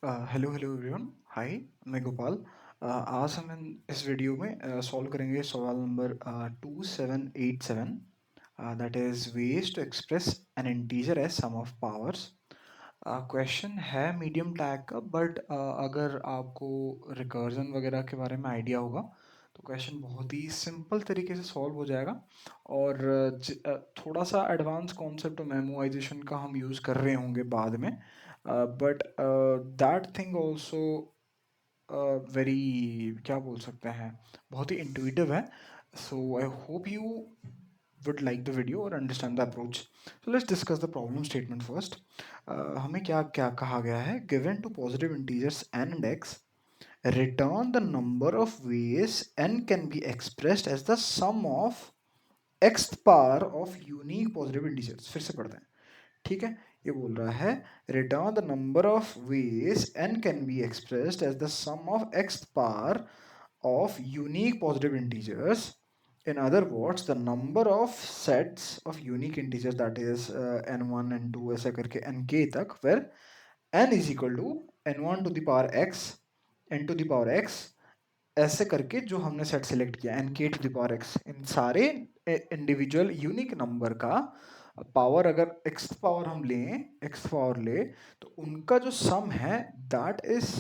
Hello hello everyone. हाय, मैं गोपाल। आज हम इस वीडियो में सॉल्व करेंगे सवाल number 2787, that is ways to express an integer as sum of powers. Question है मीडियम टैग का, बट अगर आपको रिकर्जन वगैरह के बारे में आइडिया होगा तो क्वेश्चन बहुत ही सिंपल तरीके से सॉल्व हो जाएगा। और थोड़ा सा एडवांस कॉन्सेप्ट मेमोराइजेशन का हम यूज़ कर रहे होंगे बाद में, but that thing also very, क्या बोल सकते हैं, बहुत ही इंट्यूटिव है। So I hope you would like the video or understand the approach. So let's discuss the problem statement first. हमें क्या क्या कहा गया है? Given two positive integers n and x, return the number of ways n can be expressed as the sum of x power of unique positive integers. फिर से पढ़ते हैं, ठीक है। ये बोल रहा है return the number of ways n can be expressed as the sum of x power of unique positive integers. In other words, the number of sets of unique integers, that is n1 n2 ऐसे करके nk तक, where n is equal to n1 to the power x, n to the power x, ऐसे करके जो हमने set select किया nk to the power x, इन सारे individual unique number का पावर अगर x पावर हम लें, x पावर ले, तो उनका जो सम है that is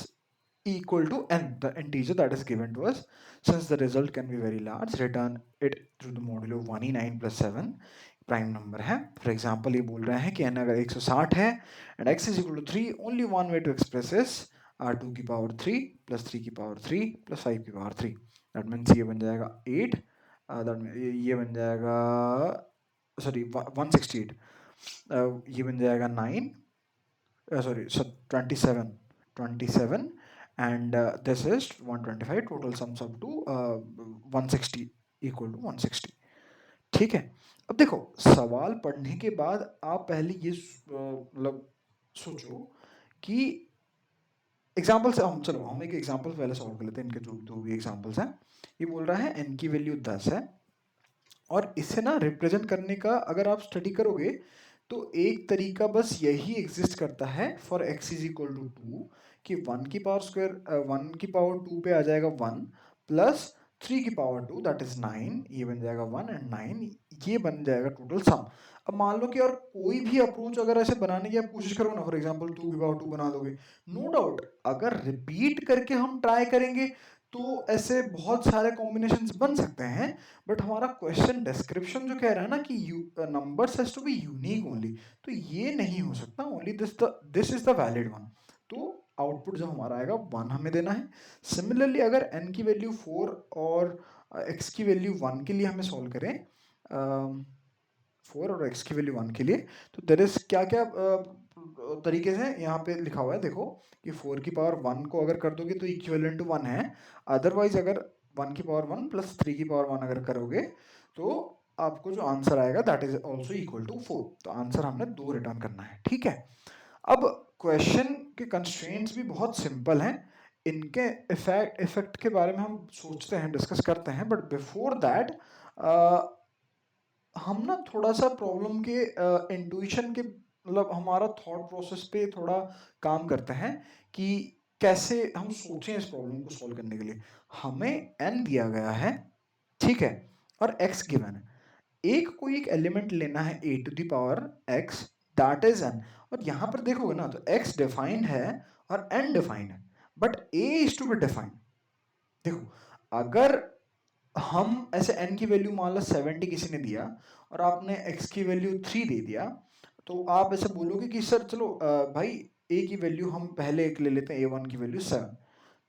equal to n, the integer that is given to us. Since the result can be very large, return it through the modulo 1e9 plus 7 prime number है। For example ये बोल रहे हैं कि n अगर 160 है and x is equal to 3, only one way to express is r2 की power 3 plus 3 की पावर 3 प्लस 5 की पावर 3। दैट मीन्स ये बन जाएगा 8, ये बन जाएगा, सॉरी 168, ये बन जाएगा 9, sorry, so 27, 27, and this is 125, total sums up to 160, equal to 160। ठीक है। अब देखो, सवाल पढ़ने के बाद आप पहले ये मतलब सोचो कि एग्जाम्पल से हम एक एग्जाम्पल पहले सॉल्व कर लेते हैं। इनके जो भी एग्जाम्पल्स हैं, ये बोल रहा है n की वैल्यू 10 है और इसे ना रिप्रेजेंट करने का अगर आप स्टडी करोगे तो एक तरीका बस यही एग्जिस्ट करता है for x is equal to 2, कि 1 की पावर स्क्वायर 1 की पावर 2 पे आ जाएगा 1 प्लस 3 की पावर 2, दैट इज 9, ये बन जाएगा 1 एंड 9, ये बन जाएगा टोटल सम। अब मान लो कि और कोई भी अप्रोच अगर ऐसे बनाने की आप कोशिश करो ना, फॉर एग्जांपल 2 की पावर 2 बना दोगे, नो डाउट अगर रिपीट करके हम ट्राई करेंगे तो ऐसे बहुत सारे कॉम्बिनेशंस बन सकते हैं। बट हमारा क्वेश्चन डिस्क्रिप्शन जो कह रहा है ना कि numbers has to be unique only, तो ये नहीं हो सकता, only this is the valid one. तो आउटपुट जो हमारा आएगा 1 हमें देना है। सिमिलरली अगर n की वैल्यू 4 और x की वैल्यू 1 के लिए हमें सॉल्व करें, 4 और x की वैल्यू 1 के लिए, तो देर इज क्या क्या तरीके से यहाँ पे लिखा हुआ है, देखो कि 4 की पावर 1 को अगर कर दोगे तो इक्विवेलेंट टू 1 है। अदरवाइज अगर 1 की पावर 1 प्लस 3 की पावर 1 अगर करोगे तो आपको जो आंसर आएगा that is also equal to 4। तो आंसर हमने 2 रिटर्न करना है, ठीक है। अब क्वेश्चन के कंस्ट्रेंट्स भी बहुत सिंपल हैं। इनके इफेक्ट के बारे में हम सोचते हैं, डिस्कस करते हैं, बट बिफोर दैट हम ना थोड़ा सा प्रॉब्लम के इंट्यूशन के, मतलब हमारा थॉट प्रोसेस पे थोड़ा काम करते हैं कि कैसे हम सोचें इस प्रॉब्लम को सॉल्व करने के लिए। हमें n दिया गया है, ठीक है, और x गिवन है। कोई एक एलिमेंट लेना है a to the power x, that is n। और यहाँ पर देखोगे ना तो x डिफाइंड है और n डिफाइंड है, but a is to be defined. देखो अगर हम ऐसे n की वैल्यू मान लो 70 किसी ने दिया और आपने x की वैल्यू 3 दे दिया, तो आप ऐसे बोलोगे कि सर चलो भाई a की वैल्यू हम पहले एक ले लेते हैं, a1 की वैल्यू 7।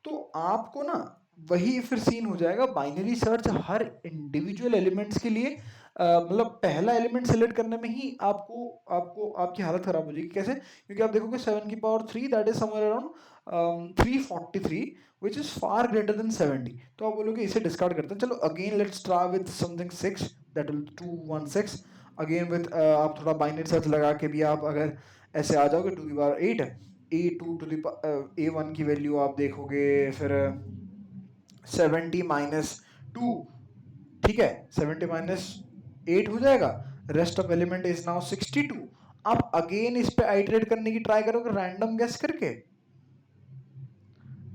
तो आपको ना वही फिर सीन हो जाएगा, binary search her individual elements के लिए, मतलब पहला एलिमेंट सेलेक्ट करने में ही आपको आपको आपकी हालत खराब हो जाएगी। कैसे? क्योंकि आप देखोगे 7 की power 3 that is somewhere around 343, which is far greater than 70। तो आप बोलोगे इसे डिस्कार्ड करते हैं। चलो again let's try with something 6, that will 216। Again with आप थोड़ा बाइनरी सर्च लगा के भी आप अगर ऐसे आ जाओगे 2 की पावर 8 है, a2 टू द a1 की वैल्यू आप देखोगे फिर 70 माइनस 2, ठीक है, 70 माइनस 8 हो जाएगा, rest of element is now 62। आप अगेन इस पे आइटरेट करने की ट्राई करोगे रैंडम गेस करके,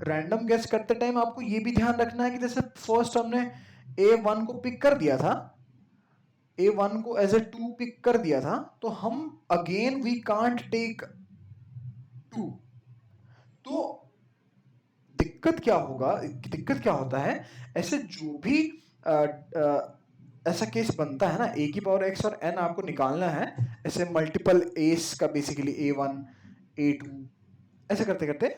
रैंडम गेस करते टाइम आपको ये भी ध्यान रखना है कि जैसे फर्स्ट हमने A1 को पिक कर दिया था, A1 को एज ए 2 पिक कर दिया था, तो हम अगेन वी कांट टेक 2। तो दिक्कत क्या होगा, दिक्कत क्या होता है, ऐसे जो भी ऐसा केस बनता है ना, a की पावर x और n आपको निकालना है, ऐसे मल्टीपल एस का, बेसिकली A1 A2 ऐसे करते करते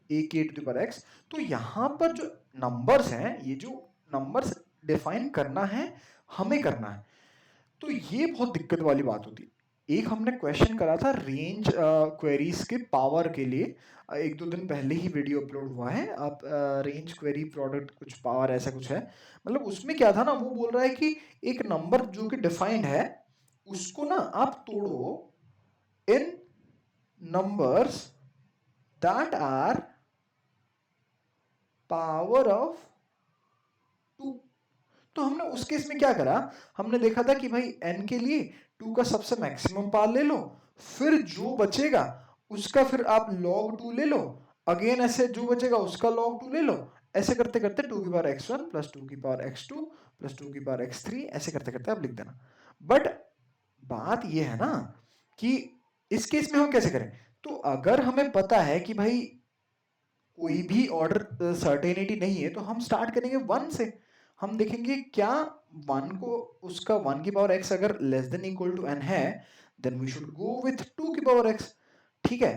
a की a to the power x। तो यहाँ पर जो नंबर्स हैं, ये जो नंबर्स डिफाइन करना है हमें करना है, तो ये बहुत दिक्कत वाली बात होती है। एक हमने क्वेश्चन करा था रेंज क्वेरीज के पावर के लिए, एक दो दिन पहले ही वीडियो अपलोड हुआ है, आप रेंज क्वेरी प्रोडक्ट कुछ पावर ऐसा कुछ है, मतलब उसमें क्या था ना, वो बोल रहा है कि एक नंबर जो कि डिफाइंड है उसको ना आप तोड़ो in numbers that are power of 2। तो हमने उस केस में क्या करा, हमने देखा था कि भाई n के लिए 2 का सबसे मैक्सिमम पावर ले लो, फिर जो बचेगा उसका फिर आप log 2 ले लो, अगेन ऐसे जो बचेगा उसका log 2 ले लो, ऐसे करते करते 2 की पावर x1 प्लस 2 की पावर x2 प्लस 2 की पावर x3 ऐसे करते करते आप लिख देना। बट बात ये है ना कि इस केस में हम कैसे करें, तो अगर हमें पता है कि भाई कोई भी ऑर्डर सर्टेनिटी नहीं है, तो हम स्टार्ट करेंगे 1 से। हम देखेंगे क्या 1 को, उसका 1 की पावर x अगर less than equal to n है, then we should go with 2 की पावर x। ठीक है,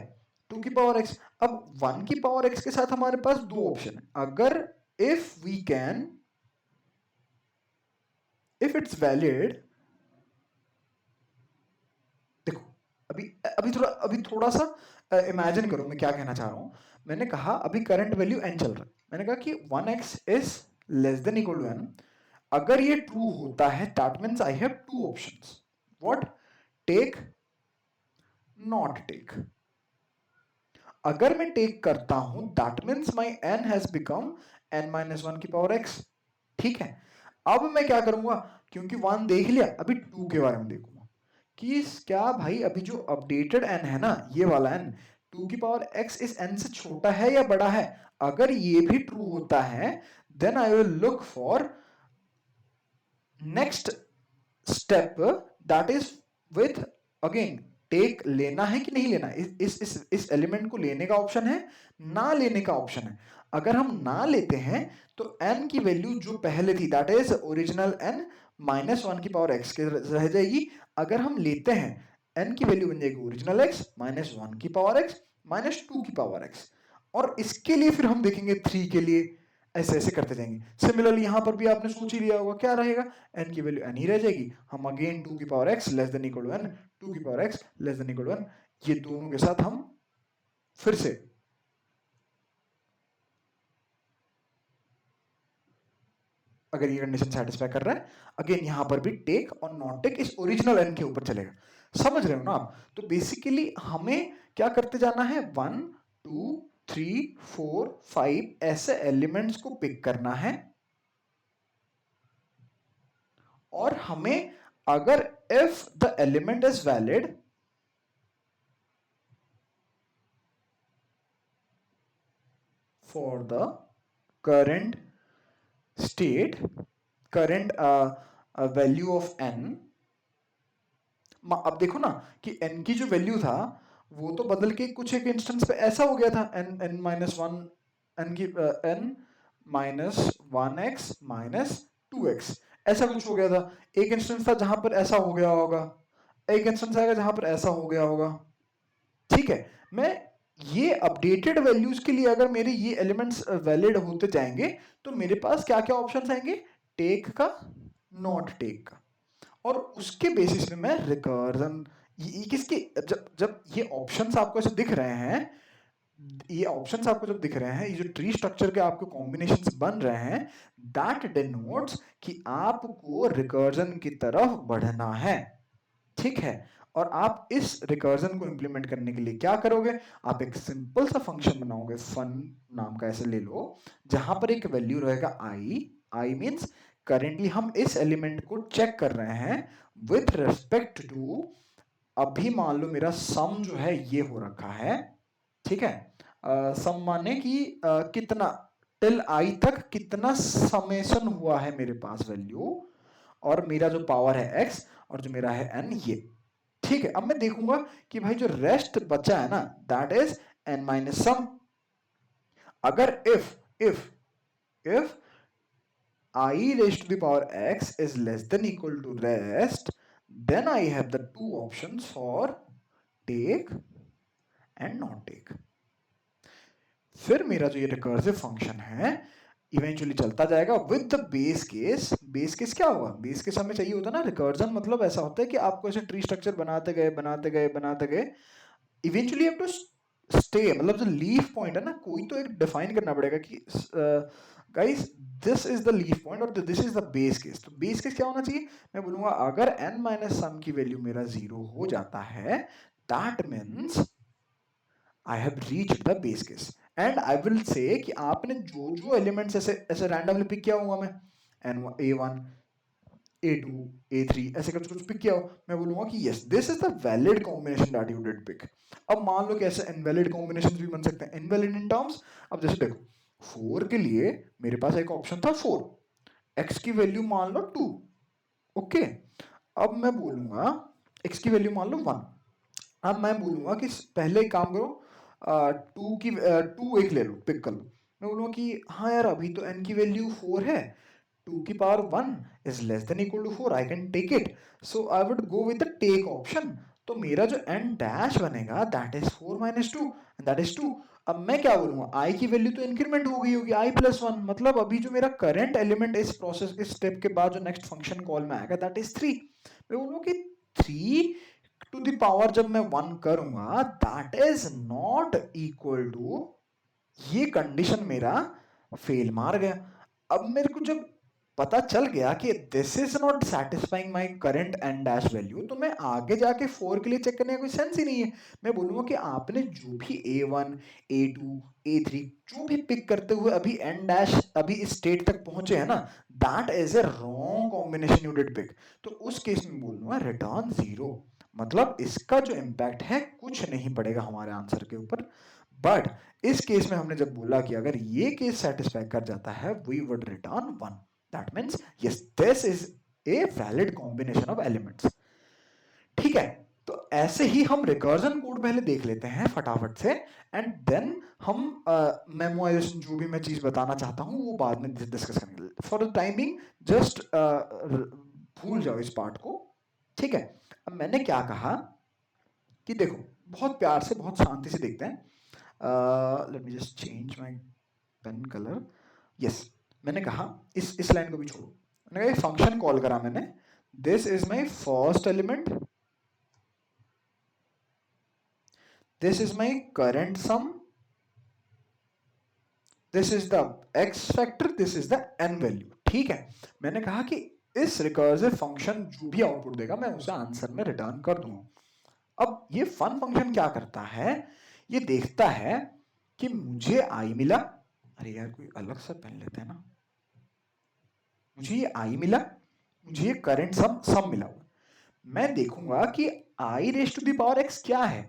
2 की पावर x। अब 1 की पावर x के साथ हमारे पास दो ऑप्शन है, अगर if we can, if it's valid, देखो अभी थोड़ा सा इमेजिन करो मैं क्या कहना चाह रहा हूं। मैंने कहा अभी करंट वैल्यू n चल रहा है, मैंने कहा कि 1x is less than equal to n। अगर ये ट्रू होता है that means I have two options, what, take, not take. अगर मैं टेक करता हूं that means my n has become n minus 1 की पावर x। ठीक है, अब मैं क्या करूंगा, क्योंकि 1 देख लिया, अभी 2 के बारे में देखूंगा कि क्या भाई अभी जो अपडेटेड n है ना, ये वाला n 2 की पावर x इस n से छोटा है या बड़ा है। अगर ये भी ट्रू होता है then I will look for next step, that is with again take, लेना है कि नहीं लेना, इस एलिमेंट को लेने का ऑप्शन है, ना लेने का ऑप्शन है। अगर हम ना लेते हैं तो n की वैल्यू जो पहले थी that is original n minus 1 की पावर x के रह जाएगी। अगर हम लेते हैं n की वैल्यू बन जाएगी ओरिजिनल x माइनस 1 की पावर x माइनस 2 की पावर x। और इसके लिए फिर हम देखेंगे 3 के लिए, ऐसे ऐसे करते जाएंगे। सिमिलरली यहां पर भी आपने सोच ही लिया होगा क्या रहेगा, n की वैल्यू n ही रह जाएगी। हम अगेन 2 की power x less than equal to n, 2 की power x less than equal to n, ये दोनों के साथ हम फिर से अगर ये कंडीशन सेटिस्फाई कर रहा है, अगेन यहां पर भी टेक और नॉट टेक इस ओरिजिनल n के ऊपर चलेगा। समझ रहे हो ना आप। तो बेसिकली हमें क्या करते जाना है, 1 2 3 4 5 ऐसे एलिमेंट्स को पिक करना है, और हमें अगर if the element is valid for the current state, current value of n। अब देखो ना कि n की जो वैल्यू था वो तो बदल के कुछ एक इंस्टेंस पे ऐसा हो गया था, n माइनस 1, n की n minus 1x minus 2x ऐसा कुछ हो गया था। एक इंस्टेंस था जहां पर ऐसा हो गया होगा, एक इंस्टेंस आएगा जहां पर ऐसा हो गया होगा। ठीक है, मैं ये अपडेटेड वैल्यूज के लिए अगर मेरे ये एलिमेंट्स वैलिड होते जाएंगे तो मेरे पास क्या क्या ऑप्शंस आएंगे, टेक का, नॉट टेक का, और उसके बेसिस पे मैं रिकर्जन, ये किसके, जब जब ये ऑप्शंस आपको ऐसे दिख रहे हैं, ये ऑप्शंस आपको जब दिख रहे हैं, ये जो ट्री स्ट्रक्चर के आपके कॉम्बिनेशंस बन रहे हैं, दैट डिनोट्स कि आपको रिकर्जन की तरफ बढ़ना है। ठीक है, और आप इस रिकर्जन को इंप्लीमेंट करने के लिए क्या करोगे, आप एक सिंपल सा फंक्शन बनाओगे, फन नाम का ऐसे ले लो, जहां पर एक वैल्यू रहेगा आई मींस करेंटली हम इस एलिमेंट को चेक कर रहे हैं विथ रिस्पेक्ट टू, अभी मान लो मेरा सम जो है ये हो रखा है। ठीक है, सम माने कि कितना टिल आई तक कितना समेशन हुआ है मेरे पास वैल्यू, और मेरा जो पावर है x और जो मेरा है n ये। ठीक है, अब मैं देखूंगा कि भाई जो रेस्ट बचा है ना that is n minus sum. अगर if I raised to the power x is less than equal to rest, then I have the two options for take and not take. फिर मेरा जो ये रिकर्सिव फंक्शन है eventually चलता जाएगा with the base case. Base case क्या होगा? Base case हमें चाहिए होता है ना, रिकर्जन मतलब ऐसा होता है कि आपको ऐसे ट्री स्ट्रक्चर बनाते गए इवेंचुअली हैव टू स्टे, मतलब जो लीफ पॉइंट है ना, कोई तो एक डिफाइन करना पड़ेगा कि guys this is the leaf point और this is the base case. तो बेस केस क्या होना चाहिए? मैं बोलूंगा अगर n माइनस सम की वैल्यू मेरा 0 हो जाता है that means I have reached the base case. And I will say कि आपने जो जो एलिमेंट्स ऐसे ऐसे रैंडमली पिक किया होगा, मैं a1 a2 a3 ऐसे कुछ कुछ पिक किया हो, मैं बोलूंगा कि yes this is the valid combination that you did pick. अब मान लो कि ऐसे इनवैलिड कॉम्बिनेशंस भी बन सकते हैं। इनवैलिड इन टर्म्स, अब जैसे देखो 4 के लिए मेरे पास एक ऑप्शन था 4, x की वैल्यू मान लो 2, ओके। अब मैं बोलूंगा x की वैल्यू मान लो 1। अब मैं बोलूंगा कि पहले एक काम करो, टू एक ले लो, पिक कर लो। मैं बोलूंगा कि हाँ यार अभी तो n की वैल्यू 4 है, 2 की power 1 is less than equal to 4, I can take it, so I would go with the take option। तो मेरा जो n डैश बनेगा that is 4 minus 2 and that is 2। अब मैं क्या बोलूंगा, i की वैल्यू तो इंक्रीमेंट हो गई होगी i plus 1, मतलब अभी जो मेरा करंट एलिमेंट इस प्रोसेस इस स्टेप के बाद जो नेक्स्ट फंक्शन कॉल में आएगा that is 3। मैं बोलूंगा कि 3 टू द पावर जब मैं 1 करूंगा that is not equal to, ये कंडीशन मेरा फेल मार गया। अब मेरे को जब पता चल गया कि this is not satisfying my current and dash value, तो मैं आगे जाके 4 के लिए चेक करने का कोई सेंस ही नहीं है। मैं बोलूंगा कि आपने जो भी a1 a2 a3 जो भी पिक करते हुए अभी एंड डैश अभी इस स्टेट तक पहुंचे हैं ना, that is a wrong combination you did pick. तो उस केस में बोलूंगा रिटर्न 0, मतलब इसका जो इम्पैक्ट है कुछ नहीं पड़ेगा हमारे आंसर के ऊपर। बट इस केस में हमने जब बोला कि अगर ये केस सेटिस्फाई कर जाता है we would return 1, that means yes this is a valid combination of elements. ठीक है, तो ऐसे ही हम रिकर्जन कोड पहले देख लेते हैं फटाफट से, एंड देन हम मेमोराइजेशन जो भी मैं चीज बताना चाहता हूं वो बाद में डिस्कस करेंगे। फॉर द टाइमिंग जस्ट भूल जाओ इस पार्ट को। ठीक है, अब मैंने क्या कहा कि देखो बहुत प्यार से बहुत शांति से देखते हैं। Let me just change my pen colour. Yes, मैंने कहा इस लाइन को भी छोड़ो। मैंने कहा एक फंक्शन कॉल करा मैंने, this is my first element, this is my current some, this is the x factor, this is the n value. ठीक है, मैंने कहा कि इस रिकर्सिव फंक्शन जो भी आउटपुट देगा मैं उसे आंसर में रिटर्न कर दूंगा। अब ये फन फंक्शन क्या करता है, ये देखता है कि मुझे आई मिला, अरे यार कोई अलग सा पेन लेते हैं ना, मुझे ये आई मिला, मुझे ये करंट सम मिला हुआ, मैं देखूंगा कि I raise to the power X क्या है,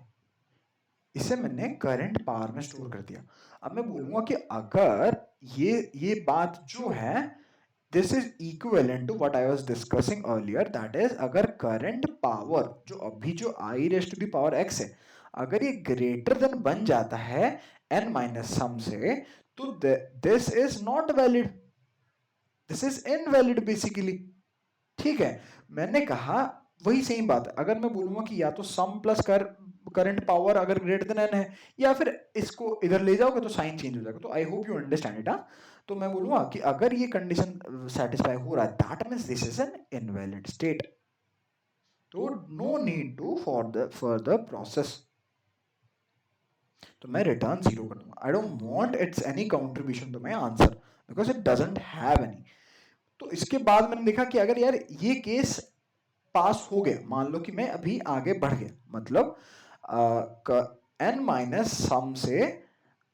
इसे मैंने करंट पावर में स्टोर कर दिया। अब मैं बोलूंगा कि अगर ये बात जो है this is equivalent to what I was discussing earlier, that is अगर करंट पावर जो अभी जो I raise to the power X है अगर ये ग्रेटर देन बन जाता है n माइनस सम से, तो this is not valid, this is invalid basically. ठीक है, मैंने कहा वही सेम बात है, अगर मैं बोलूंगा कि या तो सम प्लस करंट पावर अगर ग्रेटर देन n है, या फिर इसको इधर ले जाओगे तो साइन चेंज हो जाएगा। तो आई होप यू अंडरस्टैंड इट। तो मैं बोलूंगा कि अगर ये कंडीशन सेटिस्फाई हो रहा है that means this is an invalid state, तो no need to for the further process, तो मैं रिटर्न 0 कर दूंगा। I don't want its any contribution to my answer because it doesn't have any. तो इसके बाद मैंने देखा कि अगर यार ये केस पास हो गया, मान लो कि मैं अभी आगे बढ़ गया, मतलब n माइनस सम से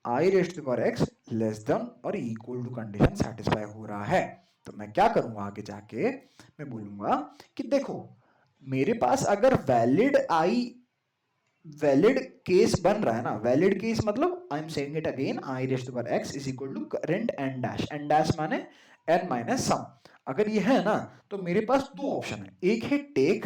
I raised to power x less than और इक्वल टू कंडीशन सेटिस्फाई हो रहा है, तो मैं क्या करूंगा आगे जाके, मैं बोलूंगा कि देखो मेरे पास अगर वैलिड आई वैलिड केस बन रहा है ना, वैलिड केस मतलब I am saying it again, I raised power X is equal to current N dash माने एन माइनस सम। अगर ये है ना तो मेरे पास दो ऑप्शन है, एक है टेक,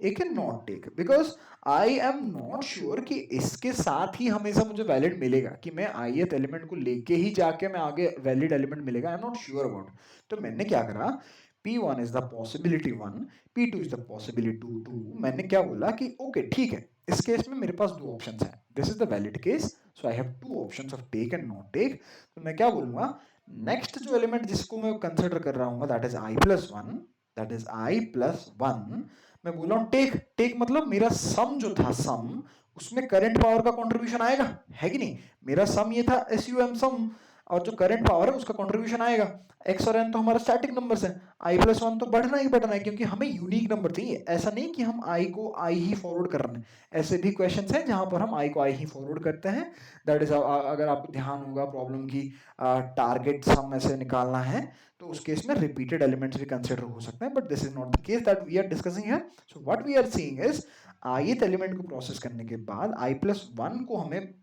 एक है not take, because I am not sure कि इसके साथ ही हमेशा मुझे वैलिड मिलेगा, कि मैं ith एलिमेंट को लेके ही जाके मैं आगे वैलिड एलिमेंट मिलेगा, आई एम नॉट श्योर अबाउट। तो मैंने क्या करा, P1 is the possibility 1, P2 is the possibility 2, मैंने क्या बोला कि ओके ठीक है, इस केस में मेरे पास दो ऑप्शंस हैं, this is the valid case, so I have two options of take and not take. तो मैं क्या बोलूंगा, नेक्स्ट जो एलिमेंट जिसको मैं कंसिडर कर रहा हूँ that is I plus one, that is I plus one, मैं बोल रहा हूँ टेक, टेक मतलब मेरा सम जो था, सम उसमें करंट पावर का कंट्रीब्यूशन आएगा, है कि नहीं, मेरा सम ये था एस यू एम सम, और जो करंट पावर है उसका कंट्रीब्यूशन आएगा, एक्स और एन तो हमारा स्टैटिक नंबर्स है, आई प्लस वन तो बढ़ना ही बढ़ना है, क्योंकि हमें यूनिक नंबर चाहिए, ऐसा नहीं कि हम आई को आई ही फॉरवर्ड कर रहे हैं, ऐसे भी क्वेश्चन हैं जहां पर हम आई को आई ही फॉरवर्ड करते हैं, दैट इज, अगर आपको ध्यान होगा प्रॉब्लम की, टारगेट सम ऐसे निकालना है तो उस केस में रिपीटेड एलिमेंट्स भी कंसिडर हो सकते हैं, but this is not the case that we are discussing here. So what we are seeing is, ith element को प्रोसेस करने के बाद आई प्लस वन को हमें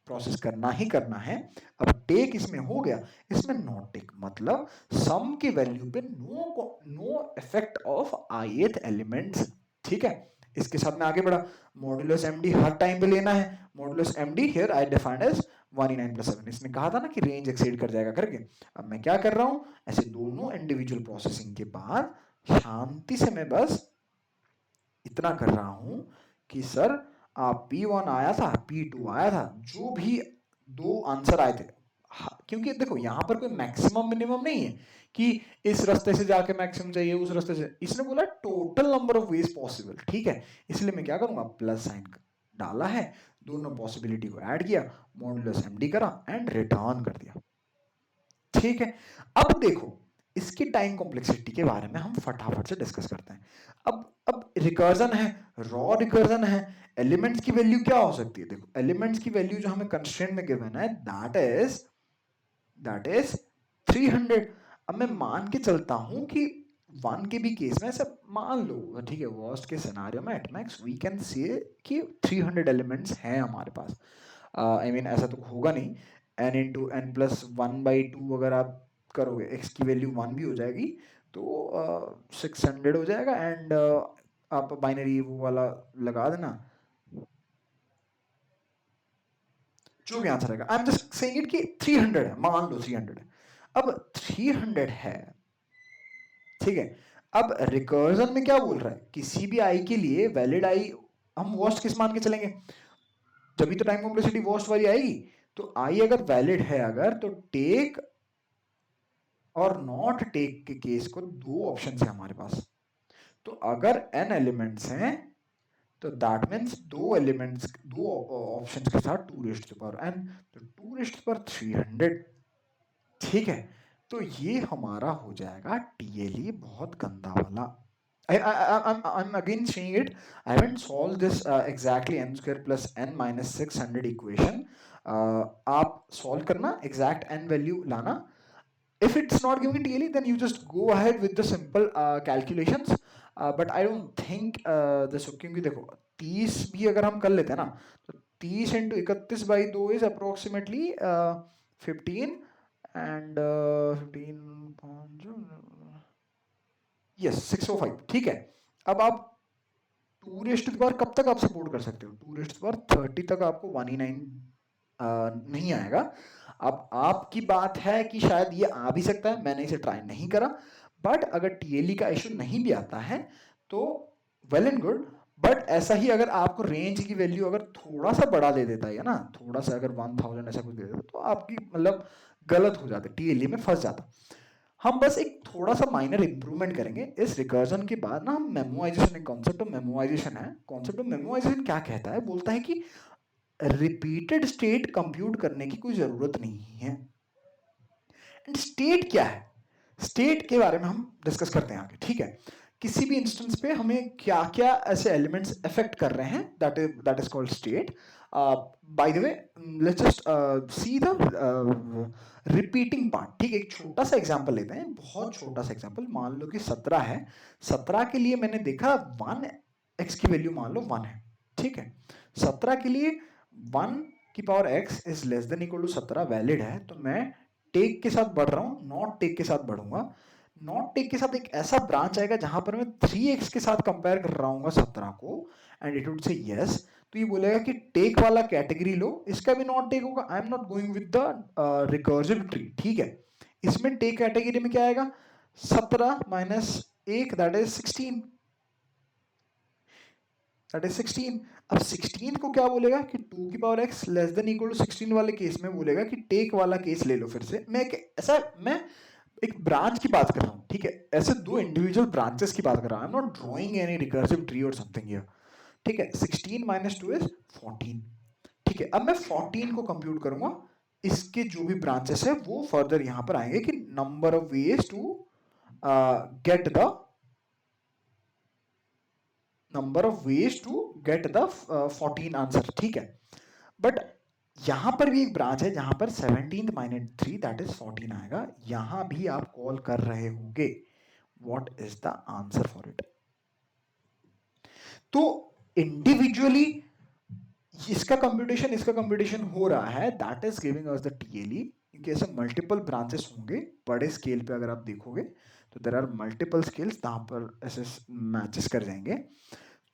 प्रोसेस करना ही करना है। अब टेक इसमें हो गया, इसमें नॉट टेक मतलब सम की वैल्यू पे no effect of ith elements, ठीक है। इसके साथ में आगे बढ़ा, मॉड्यूलस एमडी हर टाइम पे लेना है, modulus MD here I defined as 1e9+7, इसने कहा था ना कि रेंज एक्सीड कर जाएगा करके। अब मैं क्या कर रहा हूं, ऐसे दोनों इंडिविजुअल प्रोसेसिंग के बाद शांति से मैं बस इतना कर रहा हूं कि सर P1 आया था, P2 आया था, जो भी दो आंसर आए थे, क्योंकि देखो यहाँ पर कोई मैक्सिमम मिनिमम नहीं है कि इस रास्ते से जाके मैक्सिमम चाहिए उस रास्ते से, इसने बोला total number of veg possible, ठीक है। इसलिए मैं क्या करूंगा, प्लस साइन डाला है, दोनों पॉसिबिलिटी को ऐड किया, मॉडुलस एमडी करा एंड रिटर्न कर दिया, ठीक है। अब देखो इसकी टाइम कॉम्प्लेक्सिटी के बारे में हम फटाफट से डिस्कस करते हैं। अब रिकर्जन है, रॉ रिकर्जन है, एलिमेंट्स की वैल्यू क्या हो सकती है, देखो एलिमेंट्स की वैल्यू जो हमें कंस्ट्रेंट में गिवन है दैट इज 300। अब मैं मान के चलता हूं कि वन के भी केस में ऐसा मान लो, ठीक है, वर्स्ट के सिनेरियो में at max we can say कि 300 एलिमेंट्स हैं हमारे पास, आई मीन ऐसा तो होगा नहीं, n into n plus one by two अगर आप करोगे, एक्स की वैल्यू वन भी हो जाएगी, तो 600 हो जाएगा, एंड आप बाइनरी वो वाला लगा देना, जो भी आंसर आएगा, I am just saying it कि 300 है, मान लो 300 है। अब 300 है, ठीक है। अब रिकर्जन में क्या बोल रहा है, किसी भी आई के लिए वैलिड आई हम वर्स्ट किस मान के चलेंगे, जब भी तो टाइम कॉम्प्लेक्सिटी वर्स्ट वाली आएगी, तो आई अगर वैलिड है अगर, तो टेक और नॉट टेक के केस को दो ऑप्शन है हमारे पास, तो अगर n एलिमेंट्स हैं तो दैट मीन्स दो एलिमेंट्स, दो ऑप्शंस के साथ 2n, तो 2/300, ठीक है। तो ये हमारा हो जाएगा टीएलई बहुत गंदा वाला। I'm again saying it. I haven't solved this exactly n square plus n minus 600 equation. आप solve करना, exact n value लाना. If it's not giving TLE, then you just go ahead with the simple calculations. But I don't think this, क्योंकि देखो 30 भी अगर हम कर लेते हैं ना, तो 30 into 31 by 2 is approximately 15, and 15 yes 605, ठीक है। अब आप टूरिस्ट बार कब तक आप सपोर्ट कर सकते हो, टूरिस्ट बार 30 तक आपको 1e9 नहीं आएगा। अब आपकी बात है कि शायद ये आ भी सकता है, मैंने इसे ट्राई नहीं करा, बट अगर टीएलई का इशू नहीं भी आता है तो वेल एंड गुड, बट ऐसा ही अगर आपको रेंज की वैल्यू अगर थोड़ा सा बड़ा दे देता है ना, थोड़ा सा अगर 1000 ऐसा कुछ दे देता तो आपकी मतलब गलत हो जाता, टीएलई में फंस जाता। हम बस एक थोड़ा सा माइनर इंप्रूवमेंट करेंगे इस रिकर्जन के बाद ना, हम मेमोइजेशन, एक कॉन्सेप्ट ऑफ मेमोइजेशन है, कॉन्सेप्ट ऑफ मेमोइजेशन क्या कहता है, बोलता है कि रिपीटेड स्टेट कंप्यूट करने की कोई जरूरत नहीं है। एंड स्टेट क्या है, स्टेट के बारे में हम डिस्कस करते हैं आगे, ठीक है। किसी भी इंस्टेंस पे हमें क्या क्या ऐसे एलिमेंट्स अफेक्ट कर रहे हैं, that is called state. By the way let's just see the repeating part, ठीक है। एक छोटा सा एग्जांपल लेते हैं, बहुत छोटा सा एग्जांपल, मान लो कि 17 है, 17 के लिए मैंने देखा 1 x की वैल्यू मान लो 1 है, ठीक है, 17 के लिए 1 की power x is less than equal to 17 valid है, तो मैं टेक के साथ बढ़ रहा हूं, नॉट टेक के साथ बढ़ूंगा। नॉट टेक के साथ एक ऐसा ब्रांच आएगा जहां पर मैं 3x के साथ कंपेयर कर रहा हूँ 17 को, and it would say yes, तो ये बोलेगा कि टेक वाला कैटेगरी लो, इसका भी नॉट टेक होगा। I am not going with the recursive tree, ठीक है। इसमें टेक कैटेगरी में क्या आएगा, 17 minus 1 that is 16, that is 16। अब 16 को क्या बोलेगा कि 2 की power x less than equal to 16 वाले केस में बोलेगा कि टेक वाला केस ले लो। फिर से मैं एक ब्रांच की बात कर रहा हूँ, ठीक है, ऐसे दो इंडिविजुअल ब्रांचेस की बात कर रहा हूँ। आई am not drawing any recursive tree और समथिंग हियर, ठीक है। 16 माइनस 2 इज 14, ठीक है। अब मैं 14 को कंप्यूट करूंगा, इसके जो भी ब्रांचेस है वो फर्दर यहां पर आएंगे कि number of ways to get the number of ways to get the 14 answer, ठीक है। बट यहां पर भी एक ब्रांच है जहां पर 17 माइनस 3 दैट इज 14 आएगा, यहां भी आप कॉल कर रहे होंगे। What is the answer for it? तो इंडिविजुअली इसका कंप्यूटेशन हो रहा है, that is giving us the TLE, क्योंकि ऐसे मल्टीपल ब्रांचेस होंगे बड़े स्केल पे। अगर आप देखोगे तो देयर आर मल्टीपल स्केल्स जहां पर ऐसे मैचेस कर जाएंगे।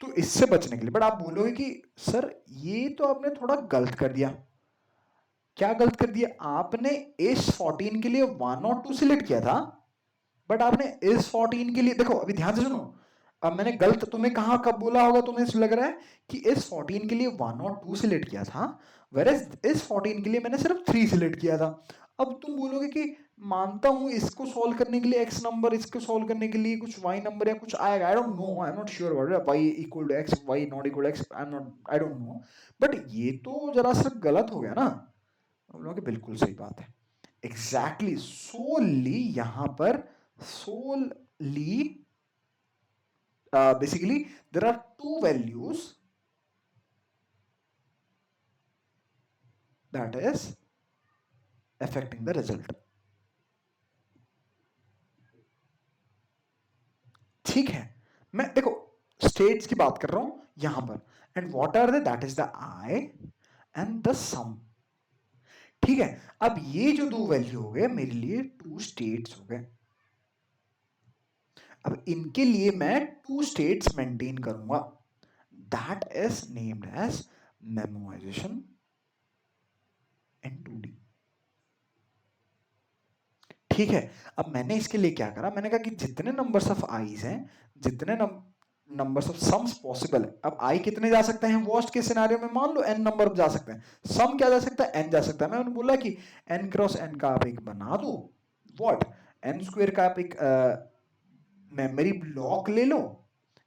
तो इससे बचने के लिए, बट आप बोलोगे कि सर ये तो आपने थोड़ा गलत कर दिया। क्या गलत कर दिया आपने? इस 14 के लिए 1 और 2 सिलेक्ट किया था, बट आपने इस 14 के लिए, देखो अभी ध्यान से सुनो, अब मैंने गलत तुम्हें कहा, कब बोला होगा तुम्हें लग रहा है कि इस 14 के लिए 1 और 2 सिलेक्ट किया था, वेरएज इस 14 के लिए मैंने सिर्फ 3 सिलेक्ट किया था। अब तुम बोलोगे कि मानता हूं इसको सॉल्व करने के लिए x नंबर, इसको सॉल्व करने के लिए कुछ y नंबर या कुछ आएगा, I don't know, I am not sure about y equal to x, y not equal to x, I am not, I don't know. But ये तो जरा सा गलत हो गया ना। हम लोग बिल्कुल सही बात है, एग्जैक्टली सोली यहां पर सोली basically there are two values that is affecting the result, ठीक है। मैं देखो स्टेट्स की बात कर रहा हूं यहां पर, and what are they, that is the I and the sum, ठीक है। अब ये जो दो वैल्यू हो गए मेरे लिए टू स्टेट्स हो गए। अब इनके लिए मैं टू स्टेट्स मेंटेन करूंगा, that is named as memorization in 2D, ठीक है। अब मैंने इसके लिए क्या करा, मैंने कहा कि जितने नंबर्स ऑफ आईज हैं, जितने नंबर्स ऑफ सम्स पॉसिबल है, अब आई कितने जा सकते हैं वर्स्ट के सिनेरियो में, मान लो एन नंबर जा सकते हैं, सम क्या जा सकता है, एन जा सकता है। मैंने बोला कि एन क्रॉस एन का आप एक बना दो, व्हाट, एन स्क्वायर का आप एक मेमोरी ब्लॉक ले लो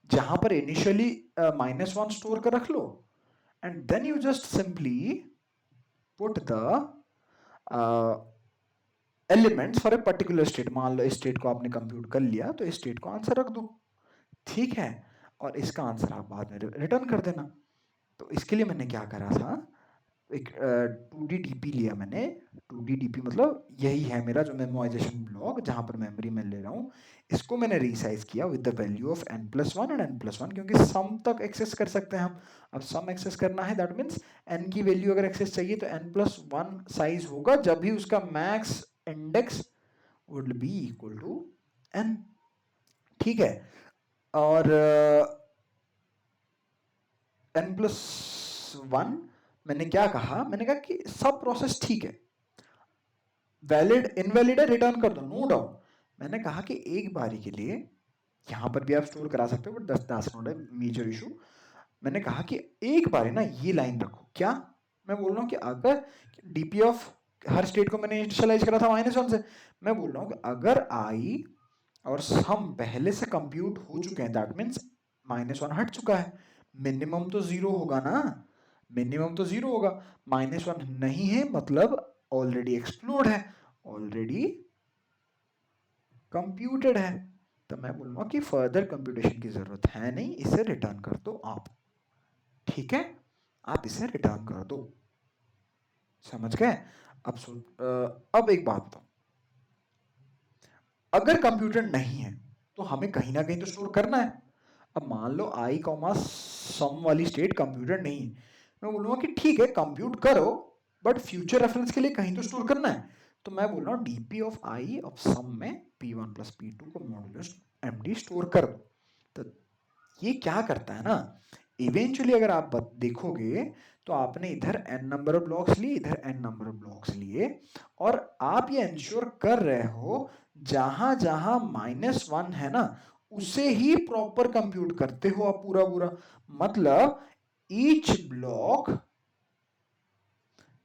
जहां पर इनिशियली -1 स्टोर कर रख लो, and then you just simply put the elements for a particular state. मान लो इस स्टेट को आपने कंप्यूट कर लिया, तो इस स्टेट को आंसर रख दो, ठीक है, और इसका आंसर आप बाद में रिटर्न कर देना। तो इसके लिए मैंने क्या करा था, एक 2D डीपी लिया मैंने। 2D डीपी मतलब यही है मेरा जो मेमोराइजेशन ब्लॉक, जहां पर मेमोरी में ले रहा हूँ, इसको मैंने रीसाइज किया with the value of n+1 and n+1, क्योंकि सम तक एक्सेस कर सकते हैं हम। अब सम एक्सेस करना है, दैट मीन्स n की वैल्यू अगर एक्सेस चाहिए तो n+1 साइज होगा, जब भी उसका max index would be equal to n, ठीक है। और n+1 मैंने क्या कहा, मैंने कहा कि सब प्रोसेस ठीक है, वैलिड इनवैलिड है रिटर्न कर दो, नो डाउट। मैंने कहा कि एक बारी के लिए यहां पर भी आप स्टोर करा सकते हो, बट 10 नोट है मेजर इशू। मैंने कहा कि एक बार ना ये लाइन रखो, क्या मैं बोल रहा हूँ कि अगर डीपी ऑफ हर स्टेट को मैंने इनिशियलाइज करा था -1 से, मैं बोल रहा हूँ कि अगर आई और सम पहले से कंप्यूट हो चुके हैं, दैट मीन्स -1 हट चुका है, मिनिमम तो जीरो होगा ना, मिनिमम तो जीरो होगा। -1 नहीं है मतलब ऑलरेडी एक्सप्लोर्ड है, ऑलरेडी कंप्यूटेड है, तो मैं बोलूंगा कि फर्दर कंप्यूटेशन की जरूरत है नहीं, इसे रिटर्न कर दो आप, ठीक है, आप इसे रिटर्न कर दो। समझ गए? अब एक बात बताओ, अगर कंप्यूटर नहीं है तो हमें कहीं ना कहीं तो स्टोर करना है। अब मान लो आई कॉमा सम वाली स्टेट कंप्यूटेड नहीं है, मैं बोलूँगा कि ठीक है कंप्यूट करो बट फ्यूचर रेफरेंस के लिए कहीं तो स्टोर करना है, तो मैं बोल रहा हूँ DP of I of some में p1 प्लस p2 को मॉड्यूलस md स्टोर कर दो। तो ये क्या करता है ना, इवेंचुअली अगर आप देखोगे तो आपने इधर n नंबर ऑफ ब्लॉक्स लिए, इधर n नंबर ऑफ ब्लॉक्स लिए, और आप ये इंश्योर कर रहे हो जहां जहां -1 है ना उसे ही प्रॉपर कंप्यूट करते हो आप पूरा पूरा, मतलब each block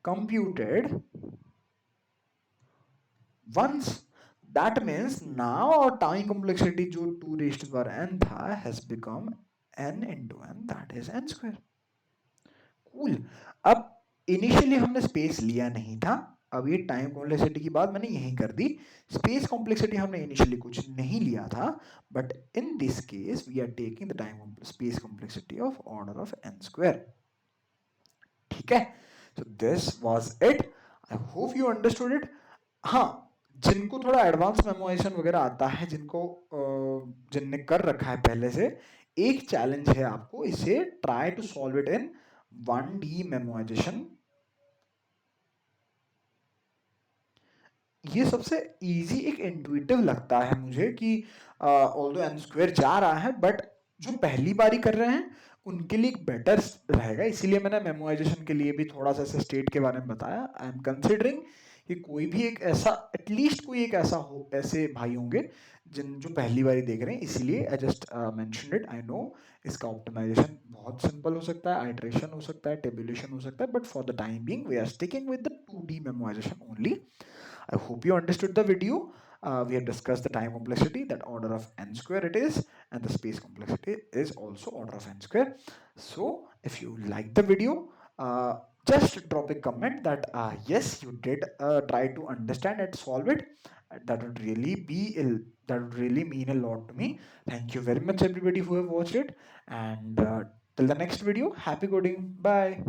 computed once, that means now our time complexity जो 2 raised to the power n था has become n into n, that is n square। Cool. अब इनिशियली हमने स्पेस लिया नहीं था, अब ये टाइम कॉम्प्लेक्सिटी की बात मैंने यहीं कर दी, स्पेस कॉम्प्लेक्सिटी हमने इनिशियली कुछ नहीं लिया था, but in this case we are taking the time space complexity of order of n square. ठीक है, so this was it, I hope you understood it। हाँ, जिनको थोड़ा एडवांस मेमोराइजेशन वगैरह आता है, जिनको जिनने कर रखा है पहले से, एक चैलेंज है आपको, इसे try to solve it in 1D memorization. ये सबसे इजी एक इंट्यूटिव लगता है मुझे कि ऑल्दो एन स्क्वायर जा रहा है बट जो पहली बारी कर रहे हैं उनके लिए एक बेटर रहेगा, इसीलिए मैंने मेमोराइजेशन के लिए भी थोड़ा सा ऐसे स्टेट के बारे में बताया। आई एम कंसिडरिंग कि कोई भी एक ऐसा, एटलीस्ट कोई एक ऐसा हो, ऐसे भाई होंगे जिन जो पहली बारी देख रहे हैं, इसीलिए I just mentioned it. I know इसका ऑप्टिमाइजेशन बहुत सिंपल हो सकता है, आइट्रेशन हो सकता है, टेबुलेशन हो सकता है, but for the time being we are sticking with the 2D memoization only। I hope you understood the video. We have discussed the time complexity, that order of n square it is, and the space complexity is also order of n square. So if you like the video, just drop a comment that yes, you did try to understand and solve it. That would really be that would really mean a lot to me. Thank you very much everybody who have watched it, and till the next video, happy coding, bye.